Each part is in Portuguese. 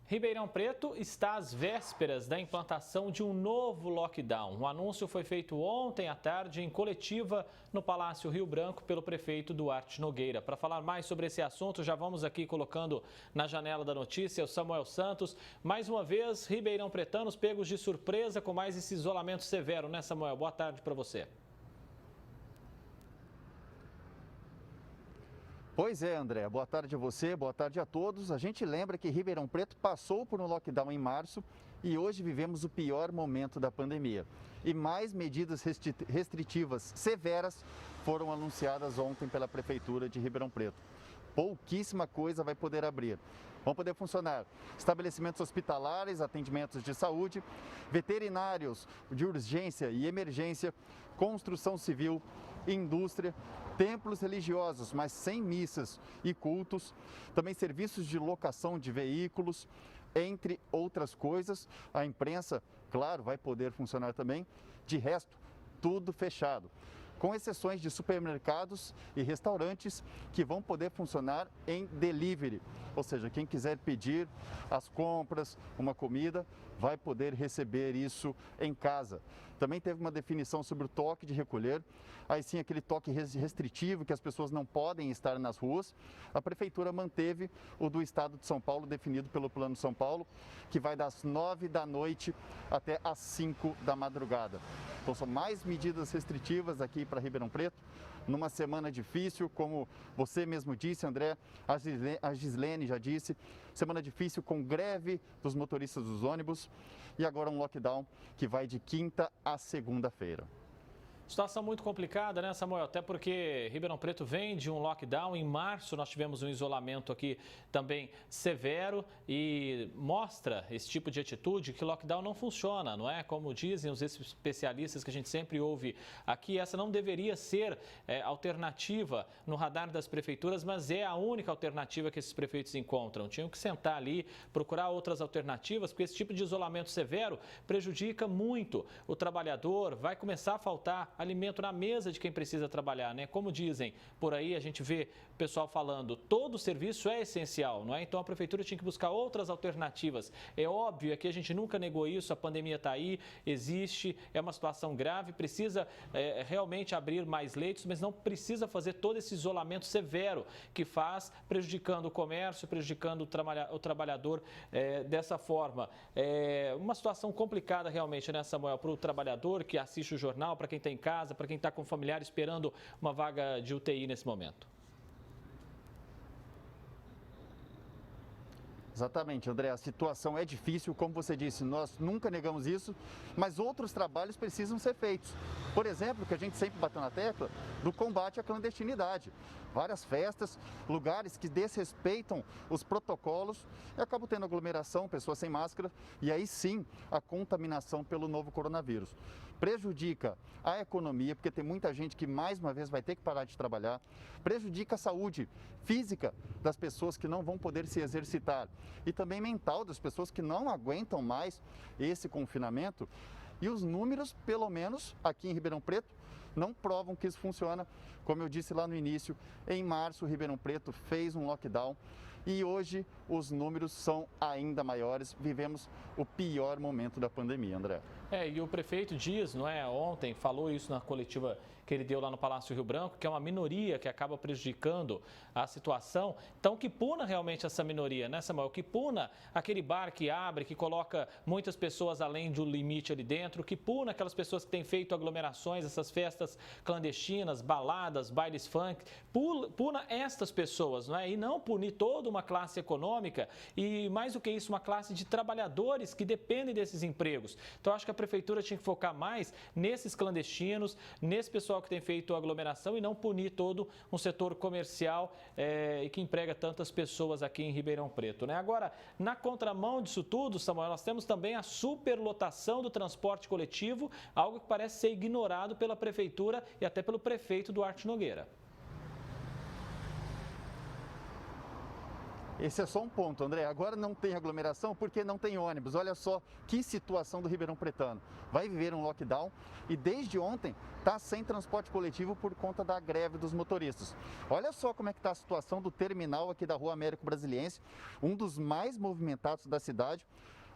Ribeirão Preto está às vésperas da implantação de um novo lockdown. O anúncio foi feito ontem à tarde em coletiva no Palácio Rio Branco pelo prefeito Duarte Nogueira. Para falar mais sobre esse assunto, já vamos aqui colocando na janela da notícia o Samuel Santos. Mais uma vez, ribeirão pretanos pegos de surpresa com mais esse isolamento severo, né, Samuel? Boa tarde para você. Pois é, André. Boa tarde a você, boa tarde a todos. A gente lembra que Ribeirão Preto passou por um lockdown em março e hoje vivemos o pior momento da pandemia. E mais medidas restritivas severas foram anunciadas ontem pela Prefeitura de Ribeirão Preto. Pouquíssima coisa vai poder abrir. Vão poder funcionar estabelecimentos hospitalares, atendimentos de saúde, veterinários de urgência e emergência, construção civil, indústria, templos religiosos, mas sem missas e cultos, também serviços de locação de veículos, entre outras coisas. A imprensa, claro, vai poder funcionar também. De resto, tudo fechado, com exceções de supermercados e restaurantes que vão poder funcionar em delivery. Ou seja, quem quiser pedir as compras, uma comida, vai poder receber isso em casa. Também teve uma definição sobre o toque de recolher, aí sim aquele toque restritivo que as pessoas não podem estar nas ruas. A Prefeitura manteve o do Estado de São Paulo, definido pelo Plano São Paulo, que vai das 9 da noite até às 5 da madrugada. Então são mais medidas restritivas aqui para Ribeirão Preto, numa semana difícil, como você mesmo disse, André, a Gislene já disse, semana difícil com greve dos motoristas dos ônibus e agora um lockdown que vai de quinta a segunda-feira. Situação muito complicada, né, Samuel? Até porque Ribeirão Preto vem de um lockdown. Em março nós tivemos um isolamento aqui também severo e mostra esse tipo de atitude que lockdown não funciona, não é? Como dizem os especialistas que a gente sempre ouve aqui, essa não deveria ser alternativa no radar das prefeituras, mas é a única alternativa que esses prefeitos encontram. Tinham que sentar ali, procurar outras alternativas, porque esse tipo de isolamento severo prejudica muito o trabalhador, vai começar a faltar alimento na mesa de quem precisa trabalhar, né? Como dizem por aí, a gente vê o pessoal falando, todo serviço é essencial, não é? Então a prefeitura tinha que buscar outras alternativas. É óbvio, aqui a gente nunca negou isso, a pandemia está aí, existe, é uma situação grave, precisa realmente abrir mais leitos, mas não precisa fazer todo esse isolamento severo que faz, prejudicando o comércio, prejudicando o trabalhador dessa forma. É uma situação complicada realmente, né, Samuel, para o trabalhador que assiste o jornal, para quem está em casa, para quem está com familiar esperando uma vaga de UTI nesse momento. Exatamente, André, a situação é difícil, como você disse, nós nunca negamos isso, mas outros trabalhos precisam ser feitos. Por exemplo, que a gente sempre bateu na tecla, do combate à clandestinidade. Várias festas, lugares que desrespeitam os protocolos e acabam tendo aglomeração, pessoas sem máscara e aí sim a contaminação pelo novo coronavírus. Prejudica a economia, porque tem muita gente que mais uma vez vai ter que parar de trabalhar, prejudica a saúde física das pessoas que não vão poder se exercitar e também mental das pessoas que não aguentam mais esse confinamento. E os números, pelo menos aqui em Ribeirão Preto, não provam que isso funciona. Como eu disse lá no início, em março Ribeirão Preto fez um lockdown e hoje os números são ainda maiores. Vivemos o pior momento da pandemia, André. E o prefeito diz, não é, ontem falou isso na coletiva que ele deu lá no Palácio Rio Branco, que é uma minoria que acaba prejudicando a situação. Então, que puna realmente essa minoria, né, Samuel? Que puna aquele bar que abre, que coloca muitas pessoas além do limite ali dentro, que puna aquelas pessoas que têm feito aglomerações, essas festas clandestinas, baladas, bailes funk. Puna estas pessoas, não é? E não punir toda uma classe econômica e, mais do que isso, uma classe de trabalhadores que dependem desses empregos. Então, acho que a prefeitura tinha que focar mais nesses clandestinos, nesse pessoal que tem feito aglomeração e não punir todo um setor comercial e que emprega tantas pessoas aqui em Ribeirão Preto, né? Agora, na contramão disso tudo, Samuel, nós temos também a superlotação do transporte coletivo, algo que parece ser ignorado pela prefeitura e até pelo prefeito Duarte Nogueira. Esse é só um ponto, André. Agora não tem aglomeração porque não tem ônibus. Olha só que situação do Ribeirão Pretano. Vai viver um lockdown e desde ontem está sem transporte coletivo por conta da greve dos motoristas. Olha só como é que está a situação do terminal aqui da Rua Américo Brasiliense, um dos mais movimentados da cidade.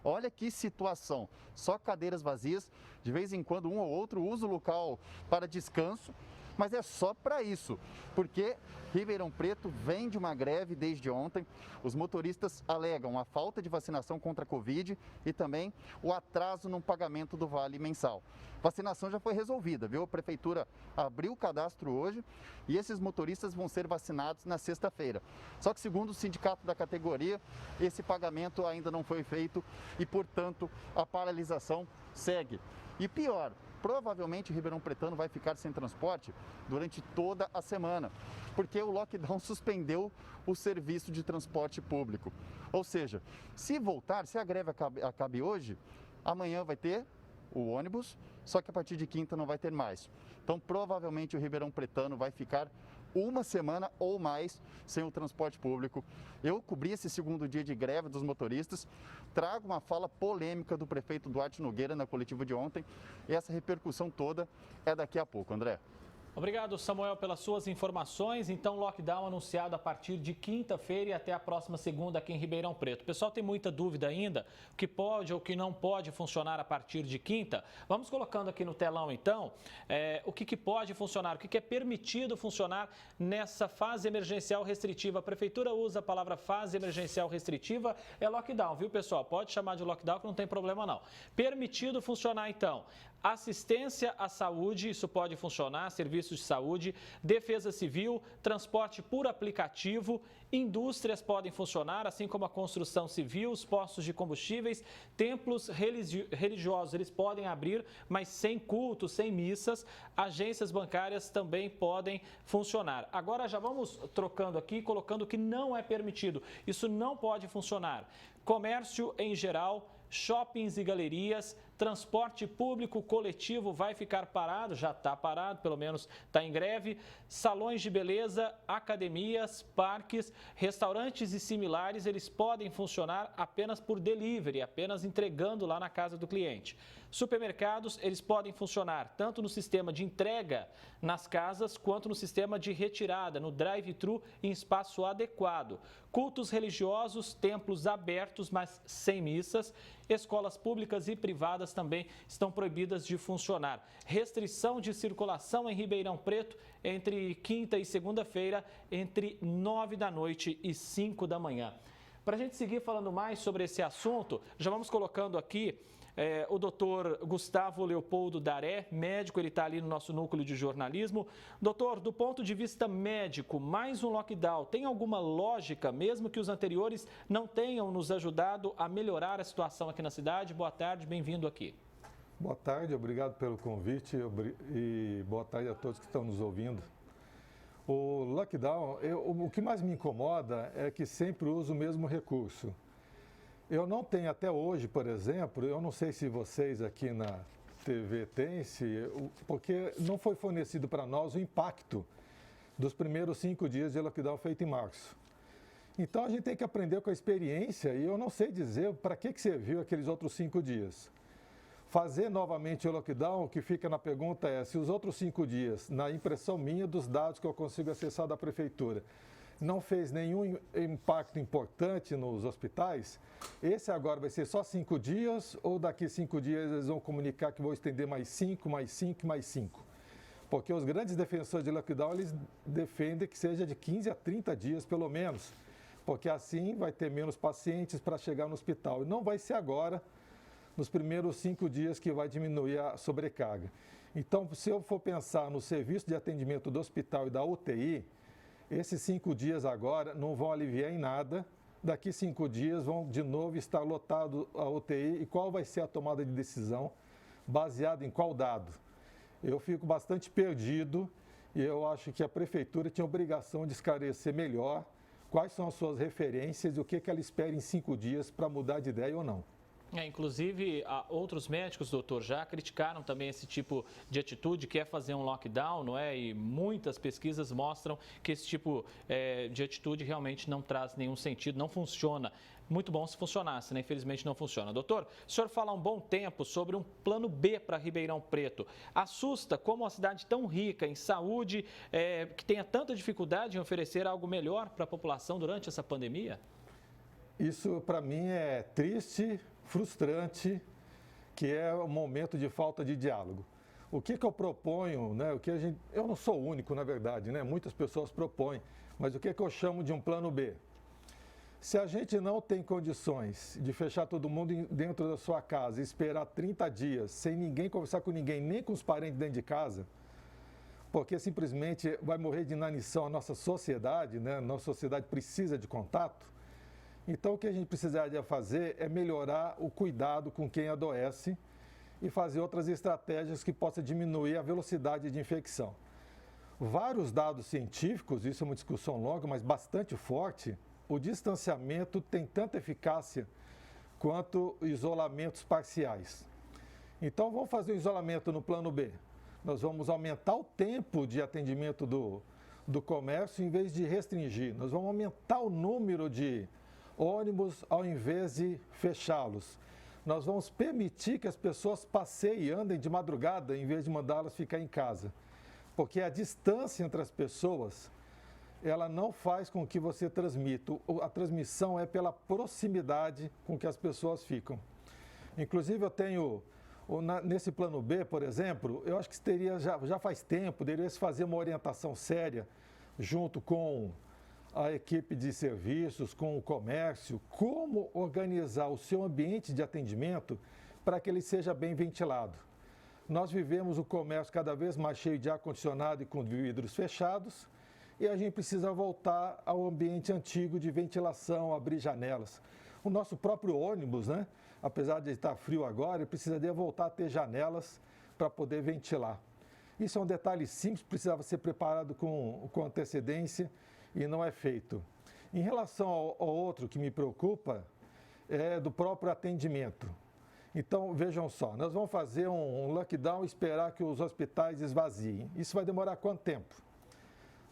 Olha que situação, só cadeiras vazias, de vez em quando um ou outro usa o local para descanso, mas é só para isso, porque Ribeirão Preto vem de uma greve desde ontem. Os motoristas alegam a falta de vacinação contra a Covid e também o atraso no pagamento do vale mensal. Vacinação já foi resolvida, viu? A prefeitura abriu o cadastro hoje e esses motoristas vão ser vacinados na sexta-feira. Só que, segundo o sindicato da categoria, esse pagamento ainda não foi feito e, portanto, a paralisação segue. E pior, provavelmente Ribeirão Pretano vai ficar sem transporte durante toda a semana, porque o lockdown suspendeu o serviço de transporte público. Ou seja, se voltar, se a greve acabe hoje, amanhã vai ter o ônibus, só que a partir de quinta não vai ter mais. Então, provavelmente o Ribeirão Pretano vai ficar uma semana ou mais sem o transporte público. Eu cobri esse segundo dia de greve dos motoristas, trago uma fala polêmica do prefeito Duarte Nogueira na coletiva de ontem e essa repercussão toda é daqui a pouco, André. Obrigado, Samuel, pelas suas informações. Então, lockdown anunciado a partir de quinta-feira e até a próxima segunda aqui em Ribeirão Preto. O pessoal tem muita dúvida ainda, o que pode ou o que não pode funcionar a partir de quinta. Vamos colocando aqui no telão, então, o que pode funcionar, o que é permitido funcionar nessa fase emergencial restritiva. A prefeitura usa a palavra fase emergencial restritiva, é lockdown, viu, pessoal? Pode chamar de lockdown que não tem problema não. Permitido funcionar, então, assistência à saúde, isso pode funcionar, serviços de saúde, defesa civil, transporte por aplicativo, indústrias podem funcionar, assim como a construção civil, os postos de combustíveis, templos religiosos, eles podem abrir, mas sem culto, sem missas, agências bancárias também podem funcionar. Agora já vamos trocando aqui, colocando o que não é permitido, isso não pode funcionar. Comércio em geral, shoppings e galerias, transporte público coletivo vai ficar parado, já está parado, pelo menos está em greve, salões de beleza, academias, parques, restaurantes e similares, eles podem funcionar apenas por delivery, apenas entregando lá na casa do cliente. Supermercados, eles podem funcionar tanto no sistema de entrega nas casas, quanto no sistema de retirada, no drive-thru em espaço adequado. Cultos religiosos, templos abertos, mas sem missas. Escolas públicas e privadas também estão proibidas de funcionar. Restrição de circulação em Ribeirão Preto entre quinta e segunda-feira, entre 9 da noite e 5 da manhã. Para a gente seguir falando mais sobre esse assunto, já vamos colocando aqui o doutor Gustavo Leopoldo Daré, médico, ele está ali no nosso núcleo de jornalismo. Doutor, do ponto de vista médico, mais um lockdown, tem alguma lógica, mesmo que os anteriores não tenham nos ajudado a melhorar a situação aqui na cidade? Boa tarde, bem-vindo aqui. Boa tarde, obrigado pelo convite e boa tarde a todos que estão nos ouvindo. O lockdown, o que mais me incomoda é que sempre uso o mesmo recurso. Eu não tenho até hoje, por exemplo, eu não sei se vocês aqui na TV têm, porque não foi fornecido para nós o impacto dos primeiros 5 dias de lockdown feito em março. Então a gente tem que aprender com a experiência e eu não sei dizer para que serviu aqueles outros 5 dias. Fazer novamente o lockdown, o que fica na pergunta é se os outros 5 dias, na impressão minha dos dados que eu consigo acessar da prefeitura, não fez nenhum impacto importante nos hospitais, esse agora vai ser só 5 dias ou daqui 5 dias eles vão comunicar que vão estender mais 5, mais 5, mais 5? Porque os grandes defensores de lockdown, eles defendem que seja de 15 a 30 dias pelo menos, porque assim vai ter menos pacientes para chegar no hospital. E não vai ser agora, nos primeiros 5 dias, que vai diminuir a sobrecarga. Então, se eu for pensar no serviço de atendimento do hospital e da UTI, esses 5 dias agora não vão aliviar em nada. Daqui 5 dias vão de novo estar lotado a UTI. E qual vai ser a tomada de decisão? Baseado em qual dado? Eu fico bastante perdido e eu acho que a prefeitura tinha obrigação de esclarecer melhor quais são as suas referências e o que ela espera em 5 dias para mudar de ideia ou não. Inclusive, outros médicos, doutor, já criticaram também esse tipo de atitude, que é fazer um lockdown, não é? E muitas pesquisas mostram que esse tipo de atitude realmente não traz nenhum sentido, não funciona. Muito bom se funcionasse, né? Infelizmente não funciona. Doutor, o senhor fala há um bom tempo sobre um plano B para Ribeirão Preto. Assusta como uma cidade tão rica em saúde, que tenha tanta dificuldade em oferecer algo melhor para a população durante essa pandemia? Isso, para mim, é triste, frustrante, que é um momento de falta de diálogo. O que eu proponho, né? Eu não sou o único, na verdade, né? Muitas pessoas propõem, mas o que eu chamo de um plano B? Se a gente não tem condições de fechar todo mundo dentro da sua casa e esperar 30 dias sem ninguém conversar com ninguém, nem com os parentes dentro de casa, porque simplesmente vai morrer de inanição a nossa sociedade, né? Nossa sociedade precisa de contato. Então, o que a gente precisaria fazer é melhorar o cuidado com quem adoece e fazer outras estratégias que possam diminuir a velocidade de infecção. Vários dados científicos, isso é uma discussão longa, mas bastante forte, o distanciamento tem tanta eficácia quanto isolamentos parciais. Então, vamos fazer o isolamento no plano B. Nós vamos aumentar o tempo de atendimento do comércio em vez de restringir. Nós vamos aumentar o número de ônibus ao invés de fechá-los. Nós vamos permitir que as pessoas passeiem e andem de madrugada em vez de mandá-las ficar em casa. Porque a distância entre as pessoas, ela não faz com que você transmita. A transmissão é pela proximidade com que as pessoas ficam. Inclusive, eu tenho, nesse plano B, por exemplo, eu acho que já faz tempo, deveria se fazer uma orientação séria junto com a equipe de serviços, com o comércio, como organizar o seu ambiente de atendimento para que ele seja bem ventilado. Nós vivemos o comércio cada vez mais cheio de ar-condicionado e com vidros fechados, e a gente precisa voltar ao ambiente antigo de ventilação, abrir janelas. O nosso próprio ônibus, né? Apesar de estar frio agora, ele precisaria voltar a ter janelas para poder ventilar. Isso é um detalhe simples, precisava ser preparado com antecedência, e não é feito. Em relação ao outro que me preocupa, é do próprio atendimento. Então, vejam só, nós vamos fazer um lockdown e esperar que os hospitais esvaziem. Isso vai demorar quanto tempo?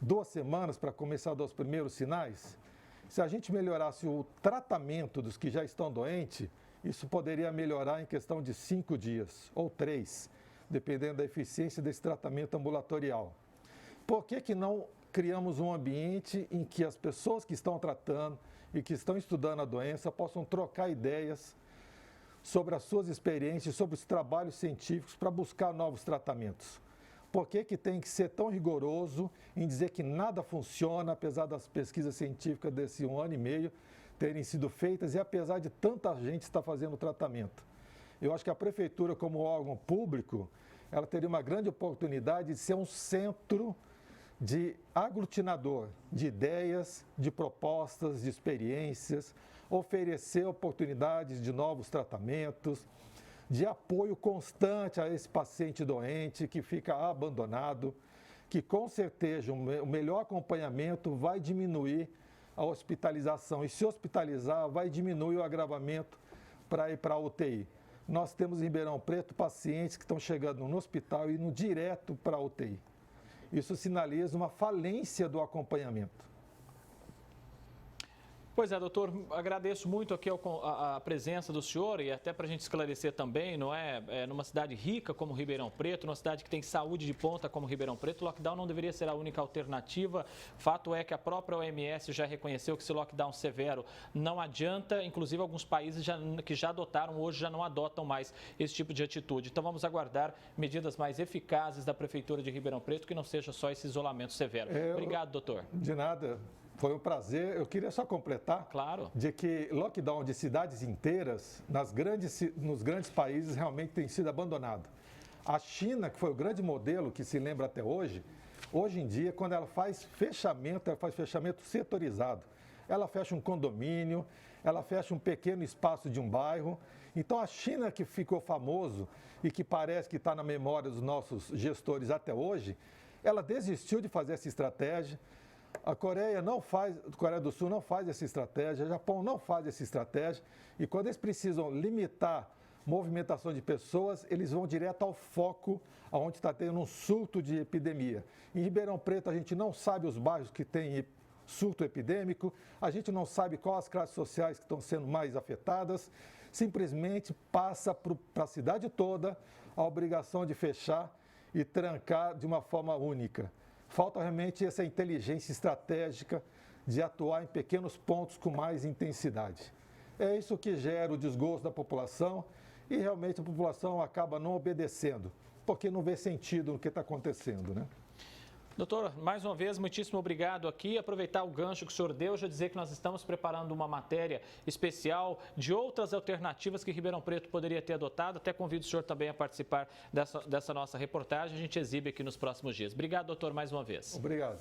2 semanas para começar a dar os primeiros sinais? Se a gente melhorasse o tratamento dos que já estão doentes, isso poderia melhorar em questão de 5 dias ou 3, dependendo da eficiência desse tratamento ambulatorial. Por que não criamos um ambiente em que as pessoas que estão tratando e que estão estudando a doença possam trocar ideias sobre as suas experiências, sobre os trabalhos científicos para buscar novos tratamentos? Por que tem que ser tão rigoroso em dizer que nada funciona, apesar das pesquisas científicas desse 1 ano e meio terem sido feitas e apesar de tanta gente estar fazendo o tratamento? Eu acho que a prefeitura, como órgão público, ela teria uma grande oportunidade de ser um centro de aglutinador de ideias, de propostas, de experiências, oferecer oportunidades de novos tratamentos, de apoio constante a esse paciente doente que fica abandonado, que com certeza o melhor acompanhamento vai diminuir a hospitalização e se hospitalizar vai diminuir o agravamento para ir para a UTI. Nós temos em Ribeirão Preto pacientes que estão chegando no hospital e indo direto para a UTI. Isso sinaliza uma falência do acompanhamento. Pois é, doutor, agradeço muito aqui a presença do senhor e até para a gente esclarecer também, não é? Numa cidade rica como Ribeirão Preto, numa cidade que tem saúde de ponta como Ribeirão Preto, o lockdown não deveria ser a única alternativa. Fato é que a própria OMS já reconheceu que esse lockdown severo não adianta, inclusive alguns países que já adotaram, hoje já não adotam mais esse tipo de atitude. Então vamos aguardar medidas mais eficazes da Prefeitura de Ribeirão Preto, que não seja só esse isolamento severo. Obrigado, doutor. De nada. Foi um prazer. Eu queria só completar de que lockdown de cidades inteiras nos grandes países realmente tem sido abandonado. A China, que foi o grande modelo que se lembra até hoje em dia, quando ela faz fechamento setorizado. Ela fecha um condomínio, ela fecha um pequeno espaço de um bairro. Então, a China, que ficou famoso e que parece que está na memória dos nossos gestores até hoje, ela desistiu de fazer essa estratégia. A Coreia do Sul não faz essa estratégia, o Japão não faz essa estratégia, e quando eles precisam limitar movimentação de pessoas, eles vão direto ao foco, onde está tendo um surto de epidemia. Em Ribeirão Preto, a gente não sabe os bairros que têm surto epidêmico, a gente não sabe quais as classes sociais que estão sendo mais afetadas, simplesmente passa para a cidade toda a obrigação de fechar e trancar de uma forma única. Falta realmente essa inteligência estratégica de atuar em pequenos pontos com mais intensidade. É isso que gera o desgosto da população e realmente a população acaba não obedecendo, porque não vê sentido no que está acontecendo, né? Doutor, mais uma vez, muitíssimo obrigado aqui. Aproveitar o gancho que o senhor deu, já dizer que nós estamos preparando uma matéria especial de outras alternativas que Ribeirão Preto poderia ter adotado. Até convido o senhor também a participar dessa nossa reportagem. A gente exibe aqui nos próximos dias. Obrigado, doutor, mais uma vez. Obrigado.